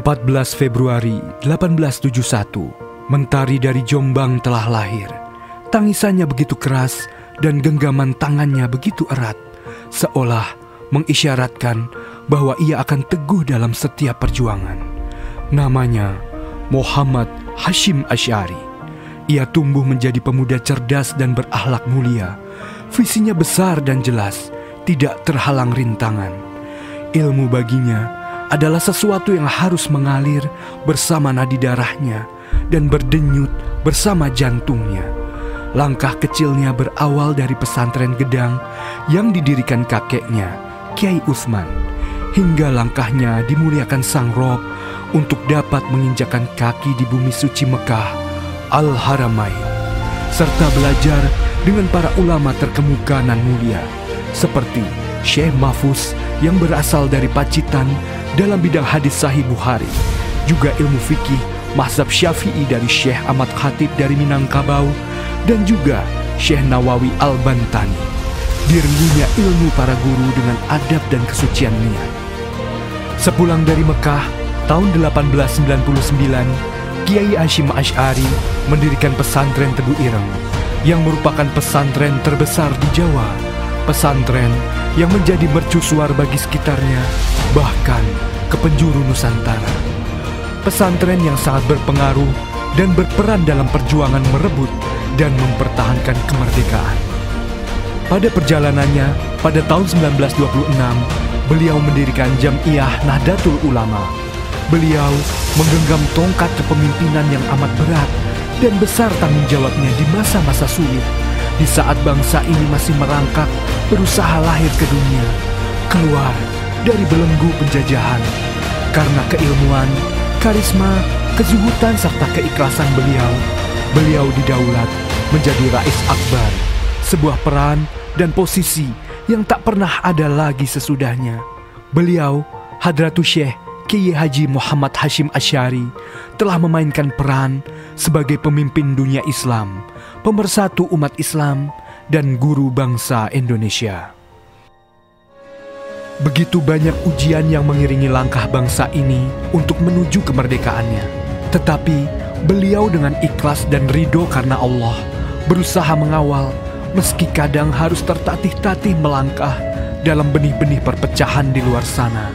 14 Februari 1871, mentari dari Jombang telah lahir. Tangisannya begitu keras dan genggaman tangannya begitu erat, seolah mengisyaratkan bahwa ia akan teguh dalam setiap perjuangan. Namanya Muhammad Hashim Asy'ari. Ia tumbuh menjadi pemuda cerdas dan berakhlak mulia. Visinya besar dan jelas, tidak terhalang rintangan. Ilmu baginya adalah sesuatu yang harus mengalir bersama nadi darahnya dan berdenyut bersama jantungnya. Langkah kecilnya berawal dari pesantren Gedang yang didirikan kakeknya, Kiai Utsman, hingga langkahnya dimuliakan Sang Rob untuk dapat menginjakan kaki di bumi suci Mekah, Al-Haramain, serta belajar dengan para ulama terkemuka nan mulia seperti Syekh Mahfuz yang berasal dari Pacitan dalam bidang hadis Sahih Bukhari, juga ilmu fikih mazhab Syafi'i dari Syekh Ahmad Khatib dari Minangkabau, dan juga Syekh Nawawi Al-Bantani. Direnggunya ilmu para guru dengan adab dan kesucian niat. Sepulang dari Mekah tahun 1899, Kiai Hashim Asy'ari mendirikan pesantren Tebu Ireng yang merupakan pesantren terbesar di Jawa, pesantren yang menjadi mercusuar bagi sekitarnya, bahkan ke penjuru Nusantara. Pesantren yang sangat berpengaruh dan berperan dalam perjuangan merebut dan mempertahankan kemerdekaan. Pada perjalanannya, pada tahun 1926, beliau mendirikan Jam'iyah Nahdlatul Ulama. Beliau menggenggam tongkat kepemimpinan yang amat berat dan besar tanggung jawabnya di masa-masa sulit, di saat bangsa ini masih merangkak berusaha lahir ke dunia, keluar dari belenggu penjajahan. Karena keilmuan, karisma, kezuhudan serta keikhlasan beliau didaulat menjadi Rais Akbar, sebuah peran dan posisi yang tak pernah ada lagi sesudahnya. Beliau, Hadratus Syekh Kiai Haji Muhammad Hashim Asy'ari, telah memainkan peran sebagai pemimpin dunia Islam, pemersatu umat Islam, dan guru bangsa Indonesia. Begitu banyak ujian yang mengiringi langkah bangsa ini untuk menuju kemerdekaannya. Tetapi beliau dengan ikhlas dan ridho karena Allah berusaha mengawal, meski kadang harus tertatih-tatih melangkah dalam benih-benih perpecahan di luar sana.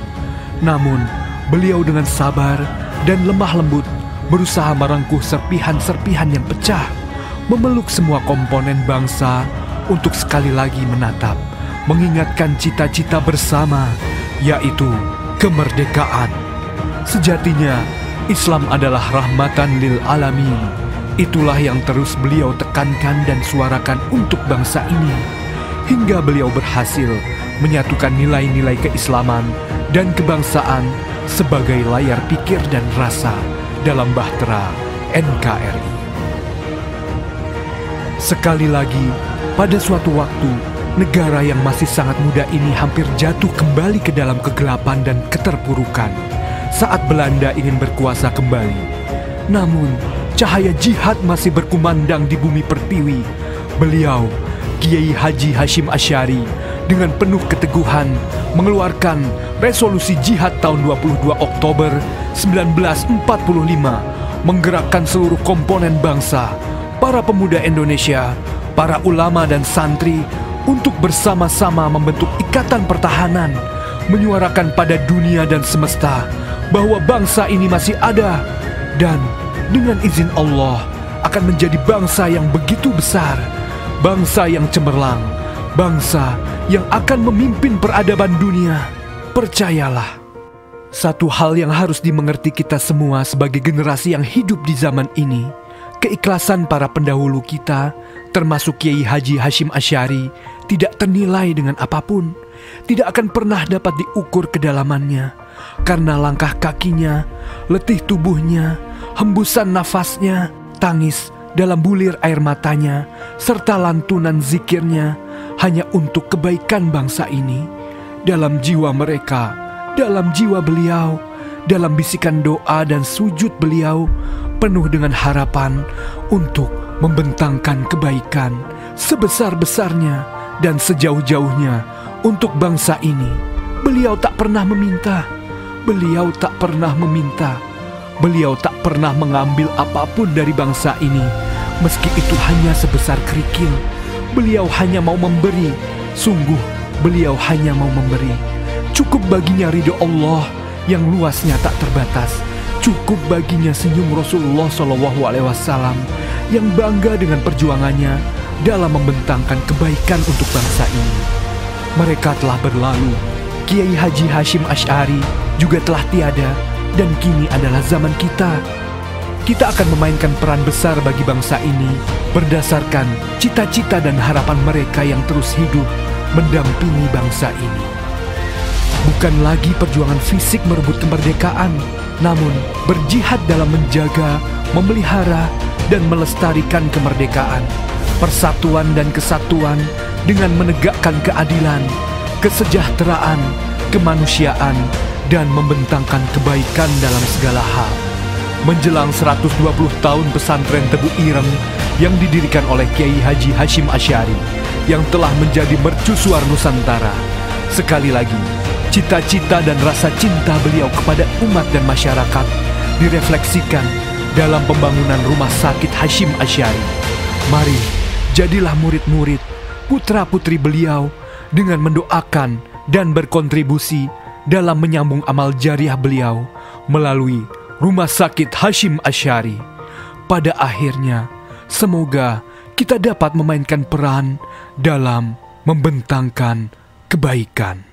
Namun beliau dengan sabar dan lemah lembut berusaha merengkuh serpihan-serpihan yang pecah, memeluk semua komponen bangsa untuk sekali lagi menatap, mengingatkan cita-cita bersama, yaitu kemerdekaan. Sejatinya, Islam adalah rahmatan lil alamin. Itulah yang terus beliau tekankan dan suarakan untuk bangsa ini, hingga beliau berhasil menyatukan nilai-nilai keislaman dan kebangsaan sebagai layar pikir dan rasa dalam bahtera NKRI. Sekali lagi, pada suatu waktu, negara yang masih sangat muda ini hampir jatuh kembali ke dalam kegelapan dan keterpurukan saat Belanda ingin berkuasa kembali. Namun, cahaya jihad masih berkumandang di bumi pertiwi. Beliau, Kiai Haji Hashim Asy'ari, dengan penuh keteguhan mengeluarkan resolusi jihad tahun 22 Oktober 1945, menggerakkan seluruh komponen bangsa, para pemuda Indonesia, para ulama dan santri untuk bersama-sama membentuk ikatan pertahanan, menyuarakan pada dunia dan semesta bahwa bangsa ini masih ada dan dengan izin Allah akan menjadi bangsa yang begitu besar, bangsa yang cemerlang, bangsa yang akan memimpin peradaban dunia. Percayalah, satu hal yang harus dimengerti kita semua sebagai generasi yang hidup di zaman ini, keikhlasan para pendahulu kita, termasuk Kiai Haji Hashim Asy'ari, tidak ternilai dengan apapun, tidak akan pernah dapat diukur kedalamannya, karena langkah kakinya, letih tubuhnya, hembusan nafasnya, tangis dalam bulir air matanya, serta lantunan zikirnya hanya untuk kebaikan bangsa ini. Dalam jiwa mereka, dalam jiwa beliau, dalam bisikan doa dan sujud beliau, penuh dengan harapan untuk membentangkan kebaikan sebesar-besarnya dan sejauh-jauhnya untuk bangsa ini. Beliau tak pernah meminta, Beliau tak pernah meminta. Beliau tak pernah mengambil apapun dari bangsa ini, meski itu hanya sebesar kerikil. Beliau hanya mau memberi. Sungguh, beliau hanya mau memberi. Cukup baginya ridho Allah yang luasnya tak terbatas. Cukup baginya senyum Rasulullah SAW yang bangga dengan perjuangannya dalam membentangkan kebaikan untuk bangsa ini. Mereka telah berlalu. Kiai Haji Hashim Asy'ari juga telah tiada, dan kini adalah zaman kita. Kita akan memainkan peran besar bagi bangsa ini berdasarkan cita-cita dan harapan mereka yang terus hidup mendampingi bangsa ini. Bukan lagi perjuangan fisik merebut kemerdekaan, namun berjihad dalam menjaga, memelihara, dan melestarikan kemerdekaan, persatuan dan kesatuan dengan menegakkan keadilan, kesejahteraan, kemanusiaan, dan membentangkan kebaikan dalam segala hal. Menjelang 120 tahun pesantren Tebu Ireng yang didirikan oleh Kiai Haji Hashim Asy'ari yang telah menjadi mercusuar Nusantara, sekali lagi cita-cita dan rasa cinta beliau kepada umat dan masyarakat direfleksikan dalam pembangunan rumah sakit Hashim Asy'ari. Mari, jadilah murid-murid, putra-putri beliau dengan mendoakan dan berkontribusi dalam menyambung amal jariah beliau melalui Rumah Sakit Hashim Asy'ari. Pada akhirnya, semoga kita dapat memainkan peran dalam membentangkan kebaikan.